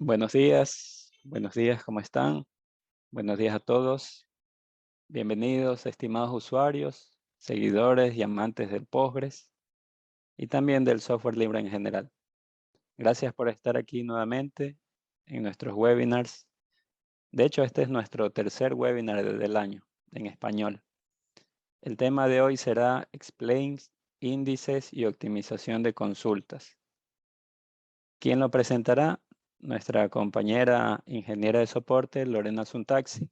Buenos días, ¿cómo están? Buenos días a todos. Bienvenidos, estimados usuarios, seguidores y amantes del Postgres y también del software libre en general. Gracias por estar aquí nuevamente en nuestros webinars. De hecho, este es nuestro tercer webinar del año en español. El tema de hoy será Explains, índices y optimización de consultas. ¿Quién lo presentará? Nuestra compañera ingeniera de soporte, Lorena Suntaxi,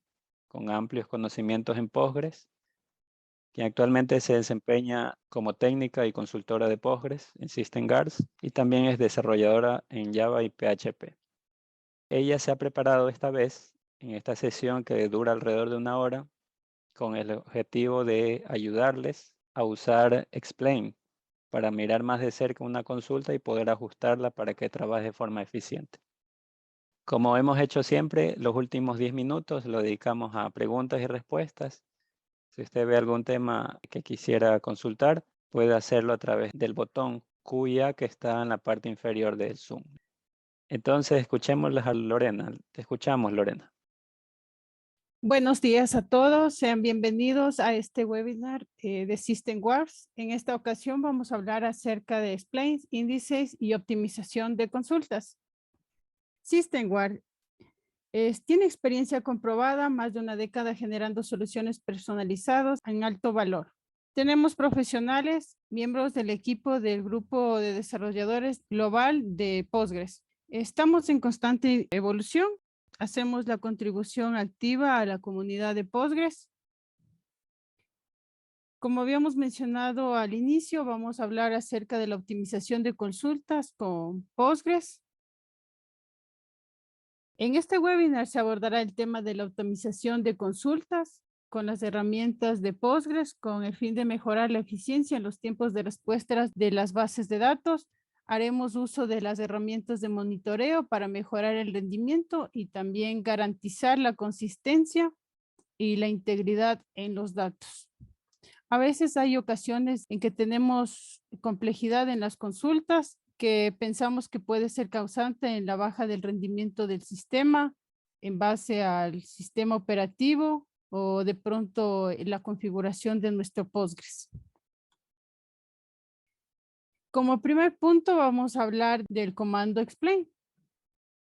con amplios conocimientos en Postgres, quien actualmente se desempeña como técnica y consultora de Postgres en System Guards y también es desarrolladora en Java y PHP. Ella se ha preparado esta vez en esta sesión que dura alrededor de una hora con el objetivo de ayudarles a usar Explain para mirar más de cerca una consulta y poder ajustarla para que trabaje de forma eficiente. Como hemos hecho siempre, los últimos 10 minutos lo dedicamos a preguntas y respuestas. Si usted ve algún tema que quisiera consultar, puede hacerlo a través del botón QIA que está en la parte inferior del Zoom. Entonces, escuchémoslas a Lorena. Te escuchamos, Lorena. Buenos días a todos, sean bienvenidos a este webinar de System Wars. En esta ocasión vamos a hablar acerca de explains, índices y optimización de consultas. System Wars tiene experiencia comprobada, más de una década generando soluciones personalizadas en alto valor. Tenemos profesionales, miembros del equipo del grupo de desarrolladores global de Postgres. Estamos en constante evolución. Hacemos la contribución activa a la comunidad de Postgres. Como habíamos mencionado al inicio, vamos a hablar acerca de la optimización de consultas con Postgres. En este webinar se abordará el tema de la optimización de consultas con las herramientas de Postgres con el fin de mejorar la eficiencia en los tiempos de respuesta de las bases de datos. Haremos uso de las herramientas de monitoreo para mejorar el rendimiento y también garantizar la consistencia y la integridad en los datos. A veces hay ocasiones en que tenemos complejidad en las consultas que pensamos que puede ser causante en la baja del rendimiento del sistema en base al sistema operativo o de pronto en la configuración de nuestro Postgres. Como primer punto vamos a hablar del comando explain.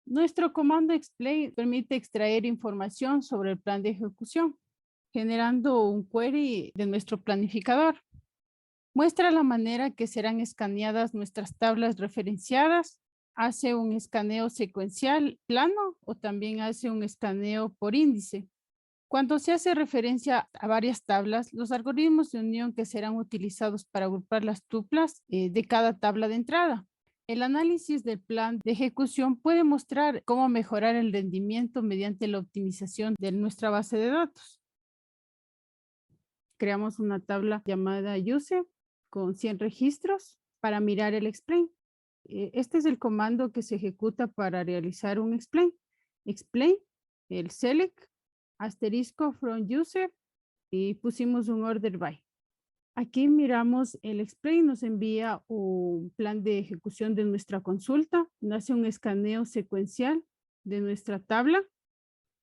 Nuestro comando explain permite extraer información sobre el plan de ejecución, generando un query de nuestro planificador. Muestra la manera que serán escaneadas nuestras tablas referenciadas, hace un escaneo secuencial plano o también hace un escaneo por índice. Cuando se hace referencia a varias tablas, los algoritmos de unión que serán utilizados para agrupar las tuplas de cada tabla de entrada. El análisis del plan de ejecución puede mostrar cómo mejorar el rendimiento mediante la optimización de nuestra base de datos. Creamos una tabla llamada user con 100 registros para mirar el explain. Este es el comando que se ejecuta para realizar un explain. Explain, el select, asterisco from user y pusimos un order by. Aquí miramos el explain, nos envía un plan de ejecución de nuestra consulta, nos hace un escaneo secuencial de nuestra tabla.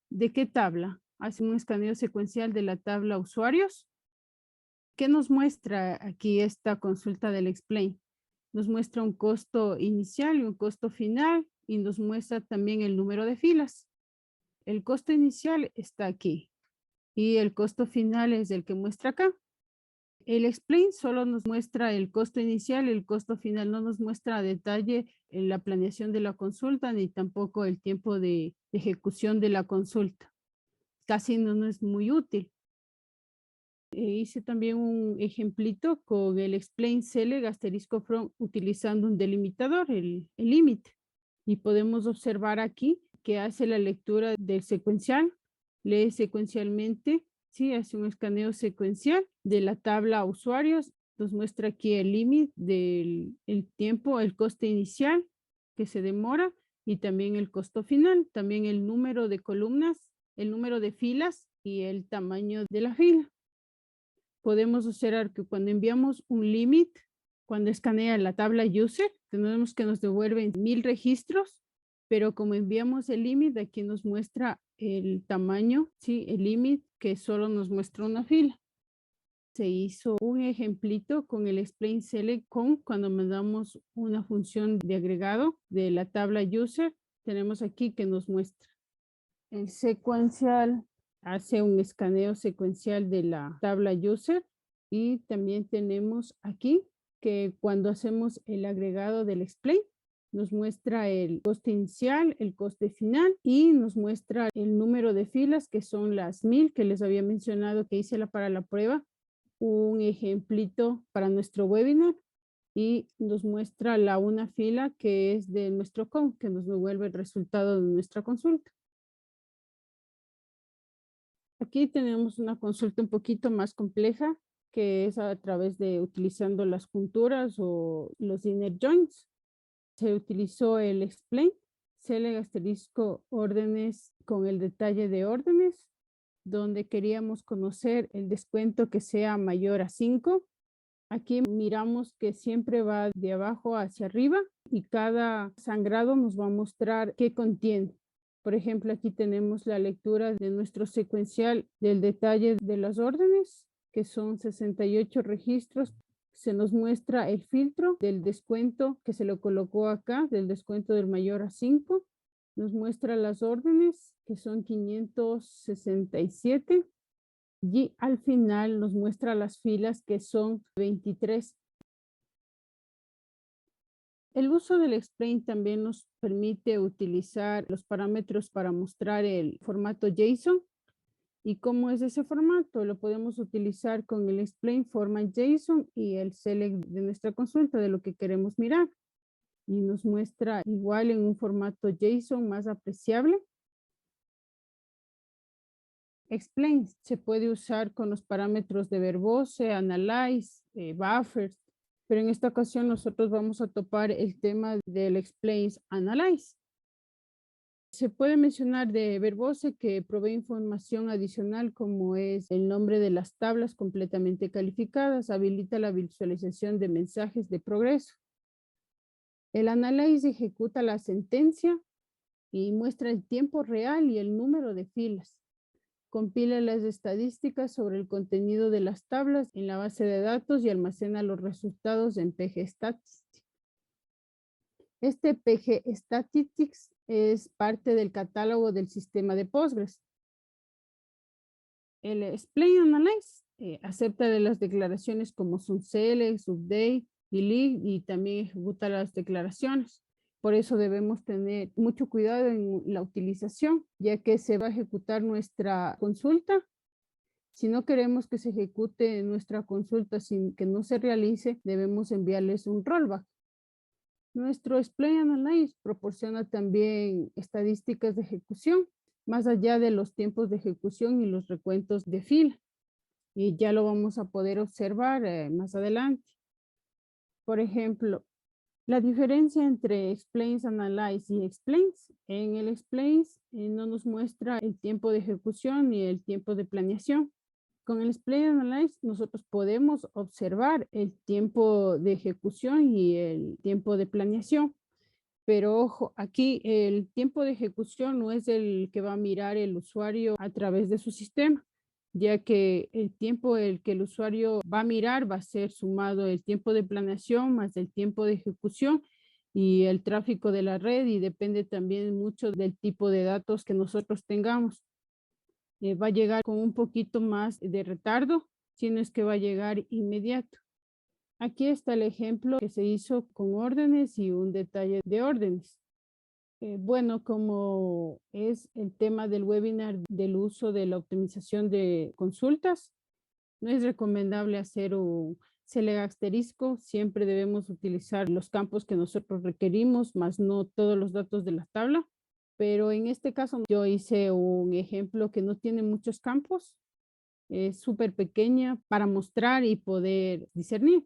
¿De qué tabla? Hace un escaneo secuencial de la tabla usuarios. ¿Qué nos muestra aquí esta consulta del explain? Nos muestra un costo inicial y un costo final y nos muestra también el número de filas. El costo inicial está aquí y el costo final es el que muestra acá. El explain solo nos muestra el costo inicial y el costo final, no nos muestra a detalle en la planeación de la consulta ni tampoco el tiempo de ejecución de la consulta. Casi no nos es muy útil. Hice también un ejemplito con el explain select asterisco from utilizando un delimitador, el límite. Y podemos observar aquí que hace la lectura del secuencial, lee secuencialmente, sí, hace un escaneo secuencial de la tabla usuarios, nos muestra aquí el límite del tiempo, el coste inicial que se demora y también el costo final, también el número de columnas, el número de filas y el tamaño de la fila. Podemos observar que cuando enviamos un límite, cuando escanea la tabla user, tenemos que nos devuelven 1000 registros, pero como enviamos el límite, aquí nos muestra el tamaño, ¿sí? El límite que solo nos muestra una fila. Se hizo un ejemplito con el explain select con cuando mandamos una función de agregado de la tabla user. Tenemos aquí que nos muestra el secuencial, hace un escaneo secuencial de la tabla user, y también tenemos aquí que cuando hacemos el agregado del explain nos muestra el coste inicial, el coste final, y nos muestra el número de filas, que son las 1000 que les había mencionado que hice para la prueba, un ejemplito para nuestro webinar, y nos muestra una fila que es de nuestro count, que nos devuelve el resultado de nuestra consulta. Aquí tenemos una consulta un poquito más compleja, que es a través de utilizando las junturas o los inner joins. Se utilizó el explain, select asterisco órdenes con el detalle de órdenes, donde queríamos conocer el descuento que sea mayor a 5. Aquí miramos que siempre va de abajo hacia arriba y cada sangrado nos va a mostrar qué contiene. Por ejemplo, aquí tenemos la lectura de nuestro secuencial del detalle de las órdenes, que son 68 registros. Se nos muestra el filtro del descuento que se lo colocó acá, del descuento del mayor a 5. Nos muestra las órdenes, que son 567. Y al final nos muestra las filas, que son 23. El uso del explain también nos permite utilizar los parámetros para mostrar el formato JSON. ¿Y cómo es ese formato? Lo podemos utilizar con el explain format JSON y el select de nuestra consulta de lo que queremos mirar. Y nos muestra igual en un formato JSON más apreciable. Explain se puede usar con los parámetros de verbose, analyze, buffers, pero en esta ocasión nosotros vamos a topar el tema del explain analyze. Se puede mencionar de verbose que provee información adicional, como es el nombre de las tablas completamente calificadas, habilita la visualización de mensajes de progreso. El analyze ejecuta la sentencia y muestra el tiempo real y el número de filas. Compila las estadísticas sobre el contenido de las tablas en la base de datos y almacena los resultados en PG Statistics. Este PG Statistics es parte del catálogo del sistema de Postgres. El Explain Analyze acepta de las declaraciones como son select, update, delete, y también ejecuta las declaraciones. Por eso debemos tener mucho cuidado en la utilización, ya que se va a ejecutar nuestra consulta. Si no queremos que se ejecute nuestra consulta sin que no se realice, debemos enviarles un rollback. Nuestro Explain Analyze proporciona también estadísticas de ejecución, más allá de los tiempos de ejecución y los recuentos de fila. Y ya lo vamos a poder observar más adelante. Por ejemplo, la diferencia entre explains, analyze y explains. En el explains no nos muestra el tiempo de ejecución ni el tiempo de planeación. Con el explain analyze nosotros podemos observar el tiempo de ejecución y el tiempo de planeación. Pero ojo, aquí el tiempo de ejecución no es el que va a mirar el usuario a través de su sistema, ya que el tiempo el que el usuario va a mirar va a ser sumado el tiempo de planeación más el tiempo de ejecución y el tráfico de la red, y depende también mucho del tipo de datos que nosotros tengamos. Va a llegar con un poquito más de retardo, si no es que va a llegar inmediato. Aquí está el ejemplo que se hizo con órdenes y un detalle de órdenes. Bueno, como es el tema del webinar del uso de la optimización de consultas, no es recomendable hacer un select asterisco. Siempre debemos utilizar los campos que nosotros requerimos, más no todos los datos de la tabla. Pero en este caso yo hice un ejemplo que no tiene muchos campos. Es súper pequeña para mostrar y poder discernir.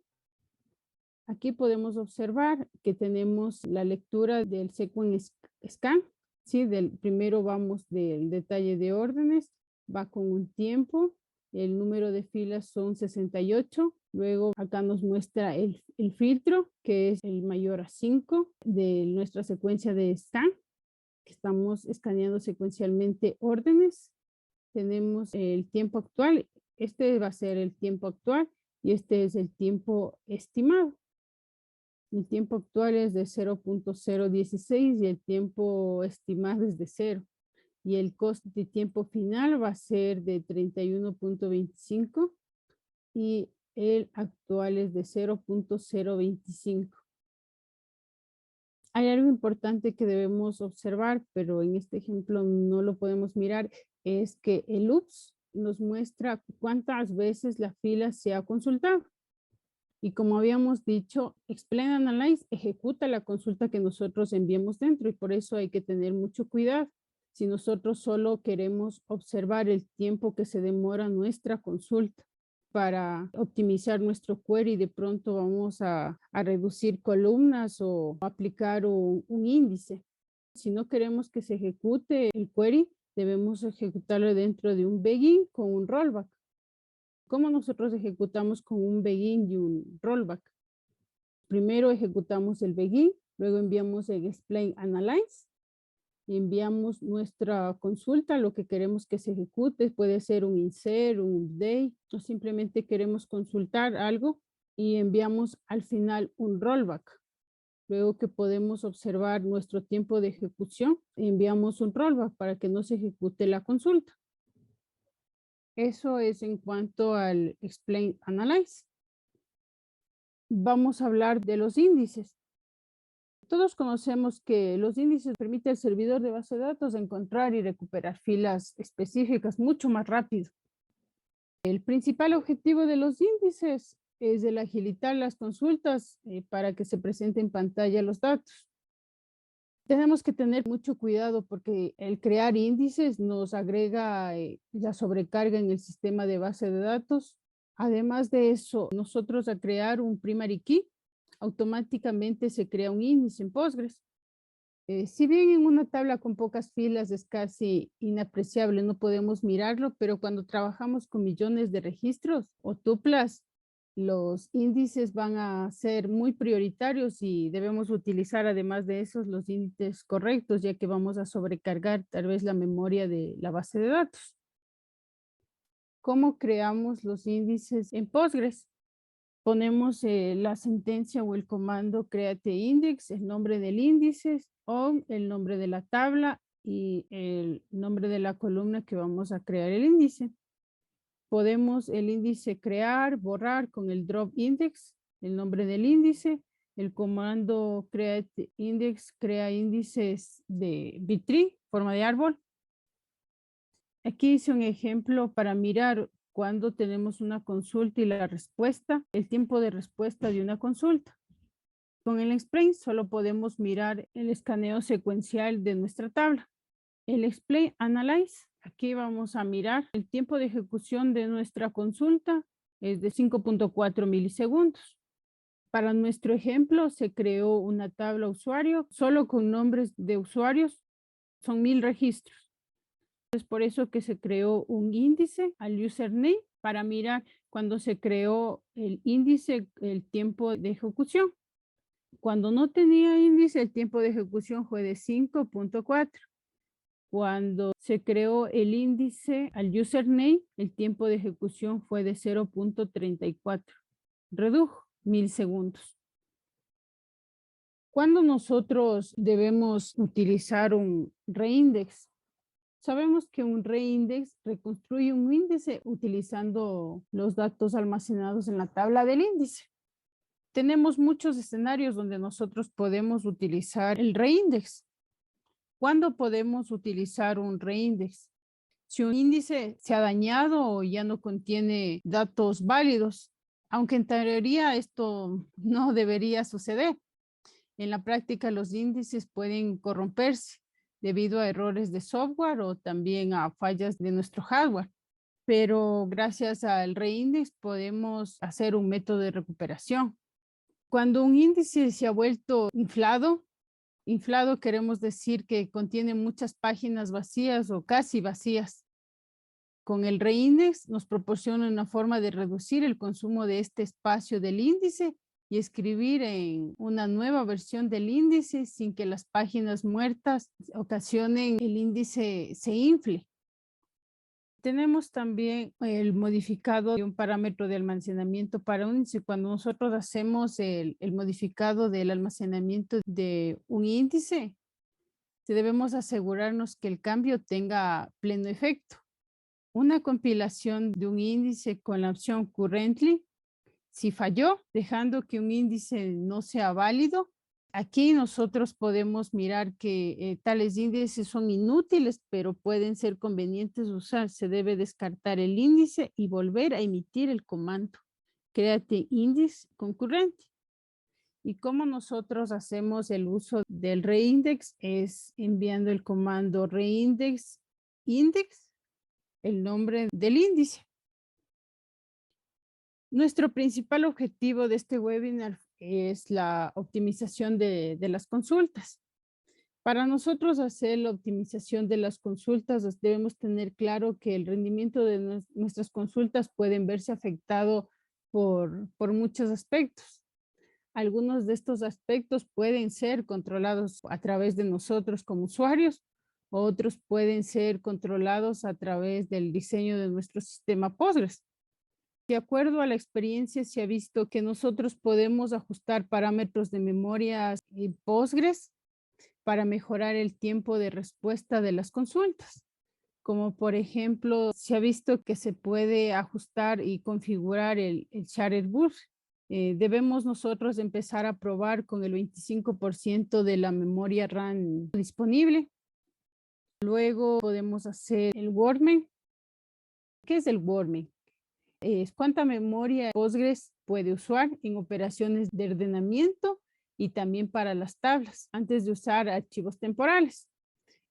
Aquí podemos observar que tenemos la lectura del sequence scan, ¿sí? Primero vamos del detalle de órdenes, va con un tiempo, el número de filas son 68, luego acá nos muestra el filtro, que es el mayor a 5 de nuestra secuencia de scan. Estamos escaneando secuencialmente órdenes. Tenemos el tiempo actual. Este va a ser el tiempo actual y este es el tiempo estimado. El tiempo actual es de 0.016 y el tiempo estimado es de 0. Y el coste de tiempo final va a ser de 31.25 y el actual es de 0.025. Hay algo importante que debemos observar, pero en este ejemplo no lo podemos mirar, es que el loops nos muestra cuántas veces la fila se ha consultado. Y como habíamos dicho, Explain Analyze ejecuta la consulta que nosotros enviemos dentro y por eso hay que tener mucho cuidado. Si nosotros solo queremos observar el tiempo que se demora nuestra consulta para optimizar nuestro query, de pronto vamos a reducir columnas o aplicar un índice. Si no queremos que se ejecute el query, debemos ejecutarlo dentro de un begin con un rollback. ¿Cómo nosotros ejecutamos con un begin y un rollback? Primero ejecutamos el begin, luego enviamos el explain analyze, enviamos nuestra consulta, lo que queremos que se ejecute, puede ser un insert, un update, o simplemente queremos consultar algo y enviamos al final un rollback. Luego que podemos observar nuestro tiempo de ejecución, enviamos un rollback para que no se ejecute la consulta. Eso es en cuanto al Explain Analyze. Vamos a hablar de los índices. Todos conocemos que los índices permiten al servidor de base de datos encontrar y recuperar filas específicas mucho más rápido. El principal objetivo de los índices es el agilitar las consultas para que se presenten en pantalla los datos. Tenemos que tener mucho cuidado porque el crear índices nos agrega la sobrecarga en el sistema de base de datos. Además de eso, nosotros al crear un primary key, automáticamente se crea un índice en Postgres. Si bien en una tabla con pocas filas es casi inapreciable, no podemos mirarlo, pero cuando trabajamos con millones de registros o tuplas, los índices van a ser muy prioritarios y debemos utilizar además de esos los índices correctos, ya que vamos a sobrecargar tal vez la memoria de la base de datos. ¿Cómo creamos los índices en Postgres? Ponemos la sentencia o el comando create index, el nombre del índice o el nombre de la tabla y el nombre de la columna que vamos a crear el índice. Podemos el índice crear, borrar con el drop index, el nombre del índice. El comando create index crea índices de B-tree, forma de árbol. Aquí hice un ejemplo para mirar cuando tenemos una consulta y la respuesta, el tiempo de respuesta de una consulta. Con el explain solo podemos mirar el escaneo secuencial de nuestra tabla. El explain analyze, aquí vamos a mirar el tiempo de ejecución de nuestra consulta es de 5.4 milisegundos. Para nuestro ejemplo se creó una tabla usuario solo con nombres de usuarios, son 1000 registros. Es por eso que se creó un índice al username para mirar cuando se creó el índice, el tiempo de ejecución. Cuando no tenía índice, el tiempo de ejecución fue de 5.4. Cuando se creó el índice al username, el tiempo de ejecución fue de 0.34. Redujo 1000 segundos. ¿Cuándo nosotros debemos utilizar un reindex? Sabemos que un reindex reconstruye un índice utilizando los datos almacenados en la tabla del índice. Tenemos muchos escenarios donde nosotros podemos utilizar el reindex. ¿Cuándo podemos utilizar un reindex? Si un índice se ha dañado o ya no contiene datos válidos, aunque en teoría esto no debería suceder. En la práctica los índices pueden corromperse debido a errores de software o también a fallas de nuestro hardware. Pero gracias al reindex podemos hacer un método de recuperación. Cuando un índice se ha vuelto inflado queremos decir que contiene muchas páginas vacías o casi vacías. Con el reindex nos proporciona una forma de reducir el consumo de este espacio del índice y escribir en una nueva versión del índice sin que las páginas muertas ocasionen el índice se infle. Tenemos también el modificado de un parámetro de almacenamiento para un índice. Cuando nosotros hacemos el modificado del almacenamiento de un índice, debemos asegurarnos que el cambio tenga pleno efecto. Una compilación de un índice con la opción currently, si falló, dejando que un índice no sea válido, aquí nosotros podemos mirar que tales índices son inútiles, pero pueden ser convenientes de usar. Se debe descartar el índice y volver a emitir el comando create index concurrente. Y cómo nosotros hacemos el uso del reindex es enviando el comando reindex index, el nombre del índice. Nuestro principal objetivo de este webinar es la optimización de las consultas. Para nosotros hacer la optimización de las consultas, debemos tener claro que el rendimiento de nuestras consultas pueden verse afectado por muchos aspectos. Algunos de estos aspectos pueden ser controlados a través de nosotros como usuarios, otros pueden ser controlados a través del diseño de nuestro sistema Postgres. De acuerdo a la experiencia, se ha visto que nosotros podemos ajustar parámetros de memoria en Postgres para mejorar el tiempo de respuesta de las consultas. Como por ejemplo, se ha visto que se puede ajustar y configurar el shared bus. Debemos nosotros empezar a probar con el 25% de la memoria RAM disponible. Luego podemos hacer el warming. ¿Qué es el warming? Es cuánta memoria Postgres puede usar en operaciones de ordenamiento y también para las tablas antes de usar archivos temporales.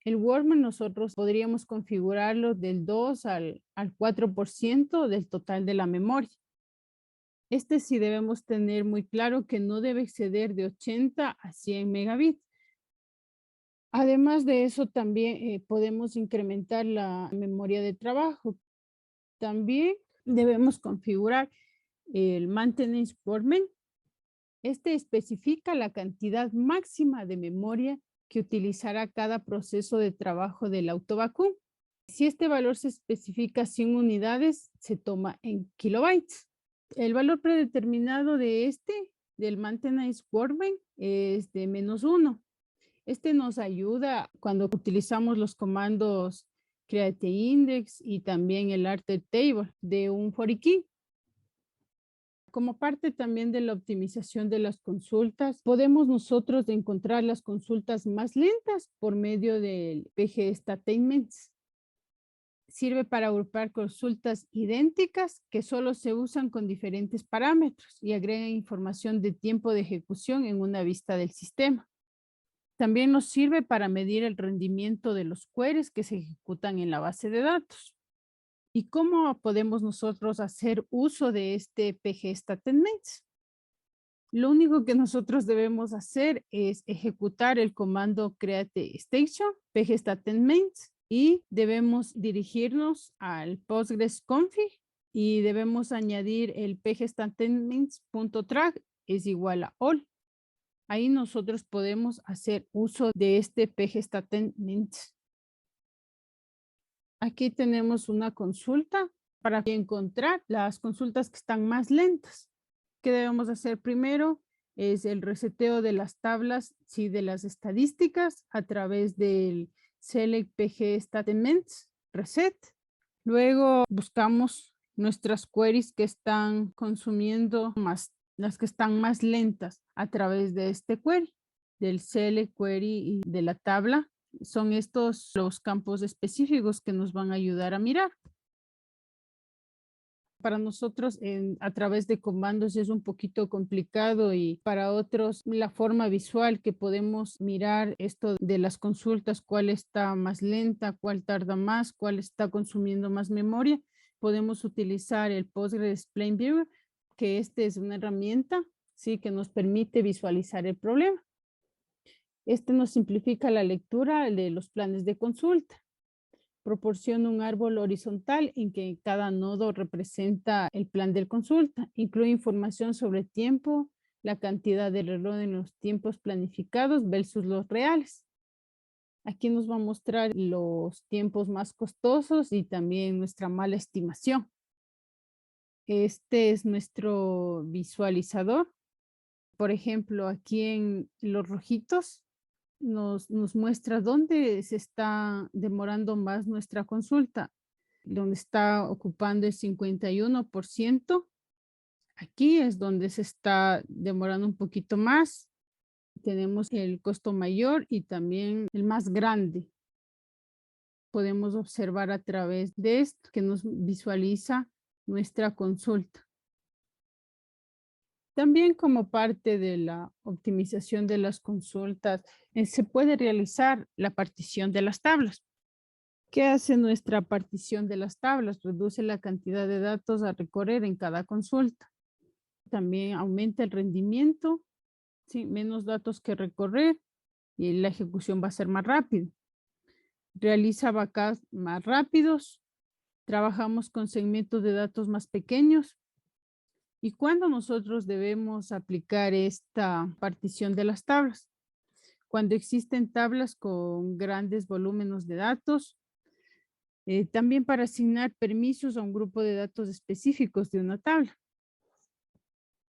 El warming nosotros podríamos configurarlo del 2 al 4% del total de la memoria. Este sí debemos tener muy claro que no debe exceder de 80 a 100 megabits. Además de eso, también podemos incrementar la memoria de trabajo. También debemos configurar el maintenance warming. Este especifica la cantidad máxima de memoria que utilizará cada proceso de trabajo del autovacún. Si este valor se especifica 100 unidades, se toma en kilobytes. El valor predeterminado del maintenance warming, es de -1. Este nos ayuda cuando utilizamos los comandos create index y también el alter table de un foreign. Como parte también de la optimización de las consultas, podemos nosotros encontrar las consultas más lentas por medio del PG Statements. Sirve para agrupar consultas idénticas que solo se usan con diferentes parámetros y agregan información de tiempo de ejecución en una vista del sistema. También nos sirve para medir el rendimiento de los queries que se ejecutan en la base de datos. ¿Y cómo podemos nosotros hacer uso de este PG Statements? Lo único que nosotros debemos hacer es ejecutar el comando create station, PG Statements, y debemos dirigirnos al Postgres config y debemos añadir el PG Statements.track es igual a all. Ahí nosotros podemos hacer uso de este PG Statements. Aquí tenemos una consulta para encontrar las consultas que están más lentas. ¿Qué debemos hacer primero? Es el reseteo de las tablas, sí, de las estadísticas a través del select PG statements reset. Luego buscamos nuestras queries que están consumiendo más, las que están más lentas a través de este query, del select query y de la tabla. Son estos los campos específicos que nos van a ayudar a mirar. Para nosotros a través de comandos es un poquito complicado y para otros la forma visual que podemos mirar esto de las consultas, cuál está más lenta, cuál tarda más, cuál está consumiendo más memoria, podemos utilizar el Postgres Explain Viewer, que es una herramienta, sí, que nos permite visualizar el problema. Este nos simplifica la lectura de los planes de consulta. Proporciona un árbol horizontal en que cada nodo representa el plan de consulta. Incluye información sobre tiempo, la cantidad de reloj en los tiempos planificados versus los reales. Aquí nos va a mostrar los tiempos más costosos y también nuestra mala estimación. Este es nuestro visualizador. Por ejemplo, aquí en los rojitos nos muestra dónde se está demorando más nuestra consulta, donde está ocupando el 51%. Aquí es donde se está demorando un poquito más. Tenemos el costo mayor y también el más grande. Podemos observar a través de esto que nos visualiza nuestra consulta. También como parte de la optimización de las consultas, se puede realizar la partición de las tablas. ¿Qué hace nuestra partición de las tablas? Reduce la cantidad de datos a recorrer en cada consulta. También aumenta el rendimiento, ¿sí? Menos datos que recorrer y la ejecución va a ser más rápida. Realiza backups más rápidos. Trabajamos con segmentos de datos más pequeños. ¿Y cuándo nosotros debemos aplicar esta partición de las tablas? Cuando existen tablas con grandes volúmenes de datos, también para asignar permisos a un grupo de datos específicos de una tabla.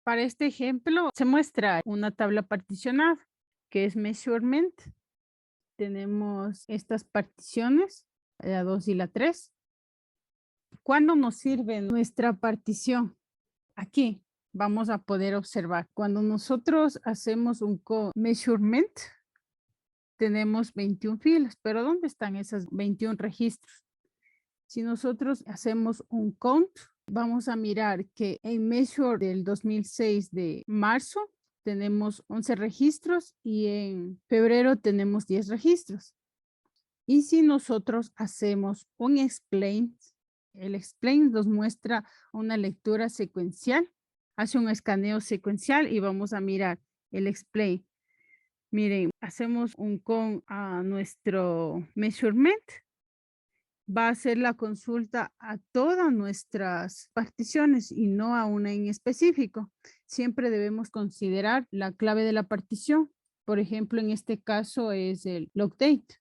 Para este ejemplo, se muestra una tabla particionada, que es measurement. Tenemos estas particiones, la 2 y la 3. ¿Cuándo nos sirve nuestra partición? Aquí vamos a poder observar. Cuando nosotros hacemos un measurement, tenemos 21 filas, pero ¿dónde están esas 21 registros? Si nosotros hacemos un count, vamos a mirar que en measure del 2006 de marzo tenemos 11 registros y en febrero tenemos 10 registros. Y si nosotros hacemos un explain, el explain nos muestra una lectura secuencial, hace un escaneo secuencial y vamos a mirar el explain. Miren, hacemos un count a nuestro measurement, va a hacer la consulta a todas nuestras particiones y no a una en específico. Siempre debemos considerar la clave de la partición. Por ejemplo, en este caso es el log date.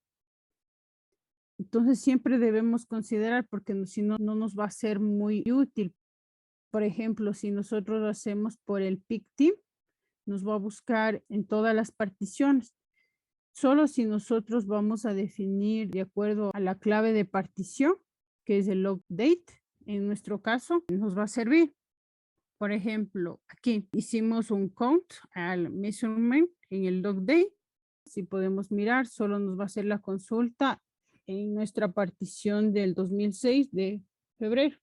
Entonces siempre debemos considerar porque si no, no nos va a ser muy útil. Por ejemplo, si nosotros lo hacemos por el peak team, nos va a buscar en todas las particiones. Solo si nosotros vamos a definir de acuerdo a la clave de partición, que es el log date, en nuestro caso, nos va a servir. Por ejemplo, aquí hicimos un count al measurement en el log date. Si podemos mirar, solo nos va a hacer la consulta en nuestra partición del 2006 de febrero.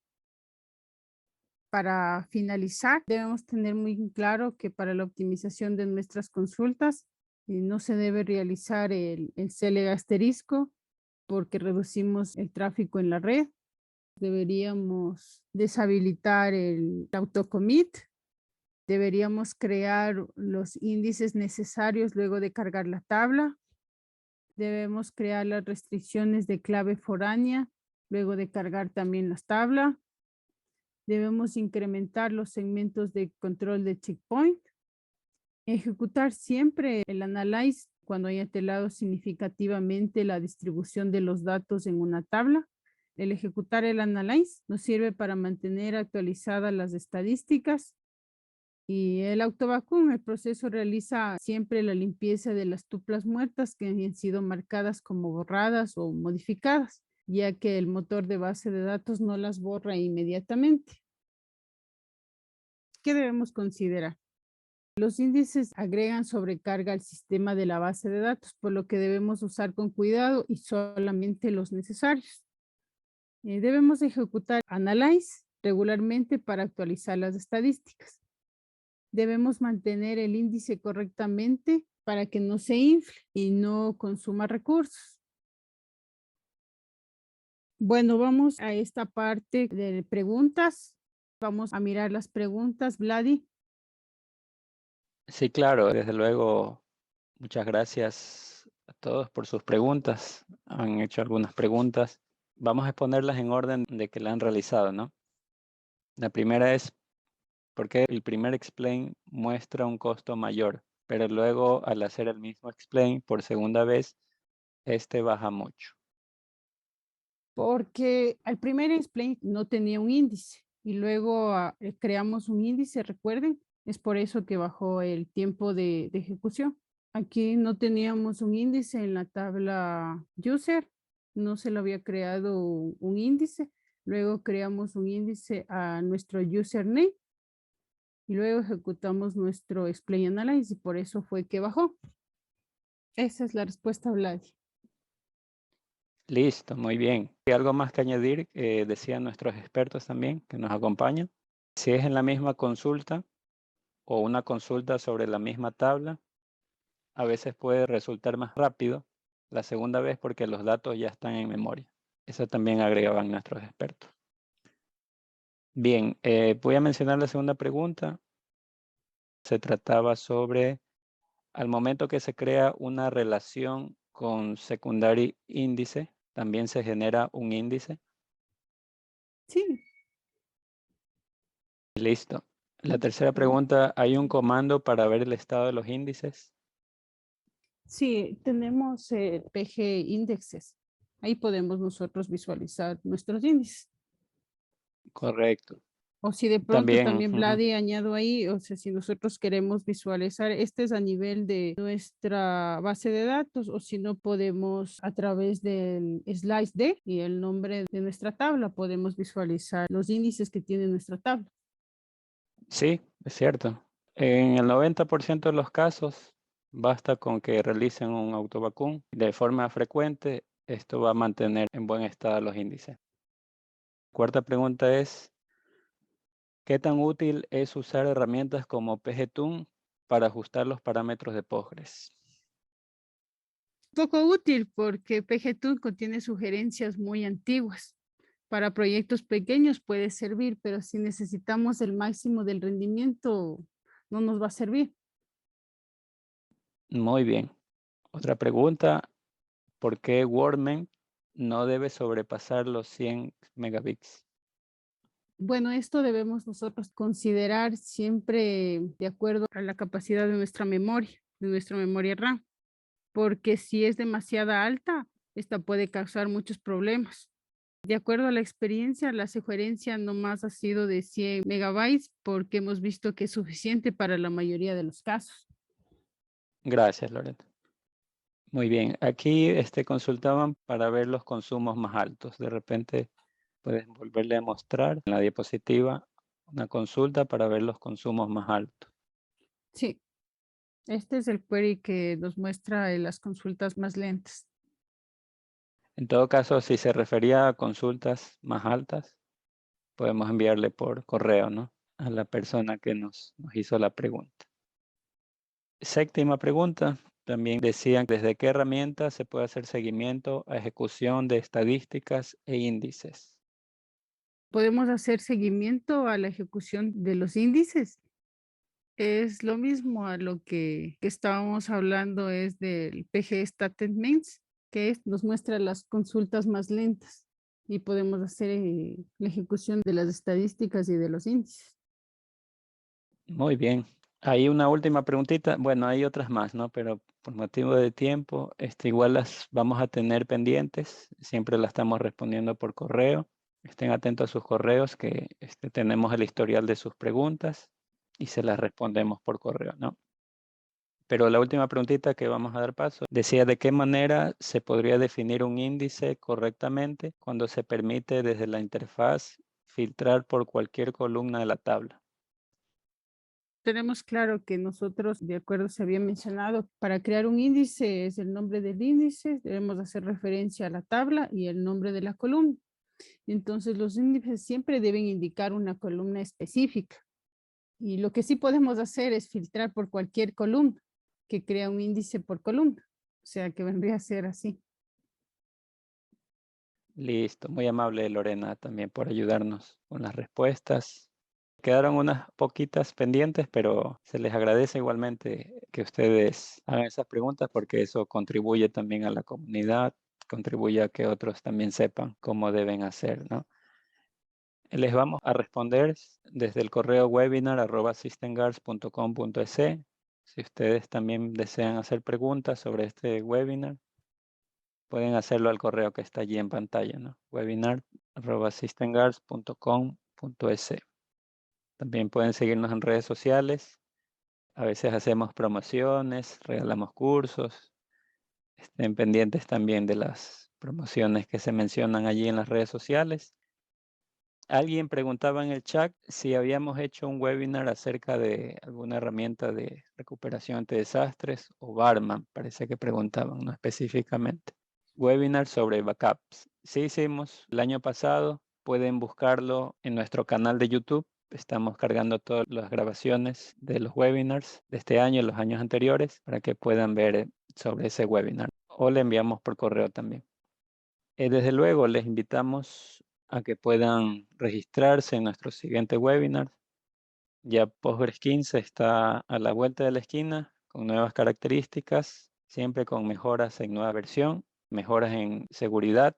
Para finalizar, debemos tener muy claro que para la optimización de nuestras consultas no se debe realizar el CL asterisco porque reducimos el tráfico en la red. Deberíamos deshabilitar el autocommit. Deberíamos crear los índices necesarios luego de cargar la tabla. Debemos crear las restricciones de clave foránea luego de cargar también las tablas. Debemos incrementar los segmentos de control de checkpoint. Ejecutar siempre el analyze cuando haya alterado significativamente la distribución de los datos en una tabla. El ejecutar el analyze nos sirve para mantener actualizadas las estadísticas. Y el autovacún, el proceso realiza siempre la limpieza de las tuplas muertas que han sido marcadas como borradas o modificadas, ya que el motor de base de datos no las borra inmediatamente. ¿Qué debemos considerar? Los índices agregan sobrecarga al sistema de la base de datos, por lo que debemos usar con cuidado y solamente los necesarios. Debemos ejecutar Analyze regularmente para actualizar las estadísticas. Debemos mantener el índice correctamente para que no se infle y no consuma recursos. Bueno, vamos a esta parte de preguntas. Vamos a mirar las preguntas, Vladi. Sí, claro, desde luego, muchas gracias a todos por sus preguntas. Han hecho algunas preguntas. Vamos a exponerlas en orden de que la han realizado, ¿no? La primera es, Porque el primer explain muestra un costo mayor, pero luego al hacer el mismo explain por segunda vez, este baja mucho. Porque al primer explain no tenía un índice y luego creamos un índice, recuerden, es por eso que bajó el tiempo de ejecución. Aquí no teníamos un índice en la tabla user, no se lo había creado un índice, luego creamos un índice a nuestro username y luego ejecutamos nuestro explain analysis y por eso fue que bajó. Esa es la respuesta, Vlad. Listo, muy bien. ¿Y algo más que añadir? Decían nuestros expertos también que nos acompañan. Si es en la misma consulta o una consulta sobre la misma tabla, a veces puede resultar más rápido la segunda vez porque los datos ya están en memoria. Eso también agregaban nuestros expertos. Bien, voy a mencionar la segunda pregunta. Se trataba sobre, al momento que se crea una relación con secondary índice, también se genera un índice. Sí, Listo. La tercera pregunta, ¿hay un comando para ver el estado de los índices? sí, tenemos PG indexes. Ahí podemos nosotros visualizar nuestros índices. Correcto. O si de pronto También, también ujú. Vladi añado ahí, o sea, si nosotros queremos visualizar, este es a nivel de nuestra base de datos, o si no podemos a través del slice D y el nombre de nuestra tabla, podemos visualizar los índices que tiene nuestra tabla. Sí, es cierto. En el 90% de los casos, basta con que realicen un autovacún de forma frecuente. Esto va a mantener en buen estado los índices. Cuarta pregunta es, ¿qué tan útil es usar herramientas como PGToon para ajustar los parámetros de Postgres? Poco útil porque PGTool contiene sugerencias muy antiguas. Para proyectos pequeños puede servir, pero si necesitamos el máximo del rendimiento, no nos va a servir. Muy bien. Otra pregunta, ¿por qué Wordman no debe sobrepasar los 100 megabits? Bueno, esto debemos nosotros considerar siempre de acuerdo a la capacidad de nuestra memoria RAM, porque si es demasiada alta, esta puede causar muchos problemas. De acuerdo a la experiencia, la sugerencia no más ha sido de 100 megabytes porque hemos visto que es suficiente para la mayoría de los casos. Gracias, Loreto. Muy bien. Aquí consultaban para ver los consumos más altos. De repente puedes volverle a mostrar en la diapositiva una consulta para ver los consumos más altos. Sí, este es el query que nos muestra las consultas más lentas. En todo caso, si se refería a consultas más altas, podemos enviarle por correo, ¿no? A la persona que nos hizo la pregunta. Séptima pregunta. También decían desde qué herramienta se puede hacer seguimiento a ejecución de estadísticas e índices. Podemos hacer seguimiento a la ejecución de los índices. Es lo mismo a lo que estábamos hablando, es del PG Statements, nos muestra las consultas más lentas y podemos hacer la ejecución de las estadísticas y de los índices. Muy bien. Hay una última preguntita. Bueno, hay otras más, ¿no? Pero por motivo de tiempo, igual las vamos a tener pendientes. Siempre las estamos respondiendo por correo. Estén atentos a sus correos, que tenemos el historial de sus preguntas y se las respondemos por correo, ¿no? Pero la última preguntita que vamos a dar paso decía de qué manera se podría definir un índice correctamente cuando se permite desde la interfaz filtrar por cualquier columna de la tabla. Tenemos claro que nosotros, de acuerdo, se había mencionado, para crear un índice es el nombre del índice, debemos hacer referencia a la tabla y el nombre de la columna. Entonces, los índices siempre deben indicar una columna específica. Y lo que sí podemos hacer es filtrar por cualquier columna, que crea un índice por columna. O sea, que vendría a ser así. Listo, muy amable Lorena también por ayudarnos con las respuestas. Quedaron unas poquitas pendientes, pero se les agradece igualmente que ustedes hagan esas preguntas porque eso contribuye también a la comunidad, contribuye a que otros también sepan cómo deben hacer, ¿no? Les vamos a responder desde el correo webinar@systemguards.com.es. Si ustedes también desean hacer preguntas sobre este webinar, pueden hacerlo al correo que está allí en pantalla, ¿no? webinar@systemguards.com.es. También pueden seguirnos en redes sociales. A veces hacemos promociones, regalamos cursos. Estén pendientes también de las promociones que se mencionan allí en las redes sociales. Alguien preguntaba en el chat si habíamos hecho un webinar acerca de alguna herramienta de recuperación ante desastres o Barman, parece que preguntaban, no específicamente. Webinar sobre backups. Sí hicimos el año pasado, pueden buscarlo en nuestro canal de YouTube. Estamos cargando todas las grabaciones de los webinars de este año y los años anteriores para que puedan ver sobre ese webinar. O le enviamos por correo también. Desde luego, les invitamos a que puedan registrarse en nuestro siguiente webinar. Ya Postgres 15 está a la vuelta de la esquina con nuevas características, siempre con mejoras en nueva versión, mejoras en seguridad.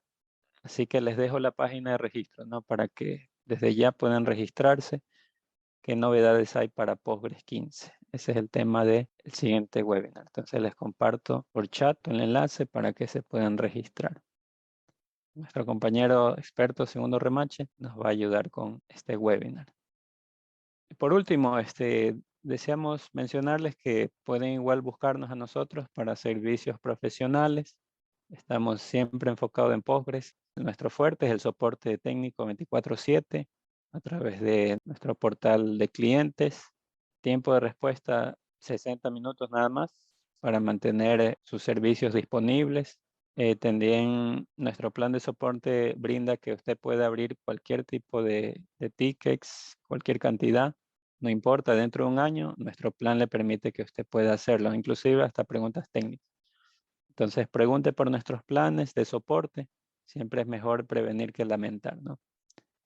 Así que les dejo la página de registro, ¿no? Para que desde ya puedan registrarse. ¿Qué novedades hay para Postgres 15? Ese es el tema del siguiente webinar. Entonces les comparto por chat el enlace para que se puedan registrar. Nuestro compañero experto Segundo Remache nos va a ayudar con este webinar. Y por último, deseamos mencionarles que pueden igual buscarnos a nosotros para servicios profesionales. Estamos siempre enfocados en Postgres. Nuestro fuerte es el soporte técnico 24/7 a través de nuestro portal de clientes. Tiempo de respuesta 60 minutos nada más para mantener sus servicios disponibles. También nuestro plan de soporte brinda que usted pueda abrir cualquier tipo de tickets, cualquier cantidad, no importa, dentro de un año, nuestro plan le permite que usted pueda hacerlo, inclusive hasta preguntas técnicas. Entonces, pregunte por nuestros planes de soporte. Siempre es mejor prevenir que lamentar, ¿no?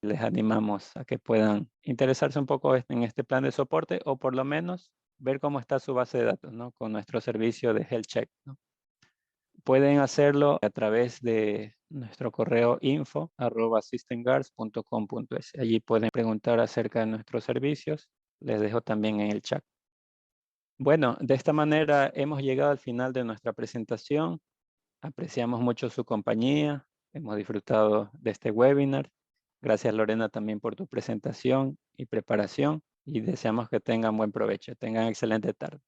Les animamos a que puedan interesarse un poco en este plan de soporte o por lo menos ver cómo está su base de datos, ¿no? Con nuestro servicio de Health Check, ¿no? Pueden hacerlo a través de nuestro correo info@systemguards.com.es. Allí pueden preguntar acerca de nuestros servicios. Les dejo también en el chat. Bueno, de esta manera hemos llegado al final de nuestra presentación. Apreciamos mucho su compañía. Hemos disfrutado de este webinar. Gracias, Lorena, también por tu presentación y preparación. Y deseamos que tengan buen provecho. Tengan excelente tarde.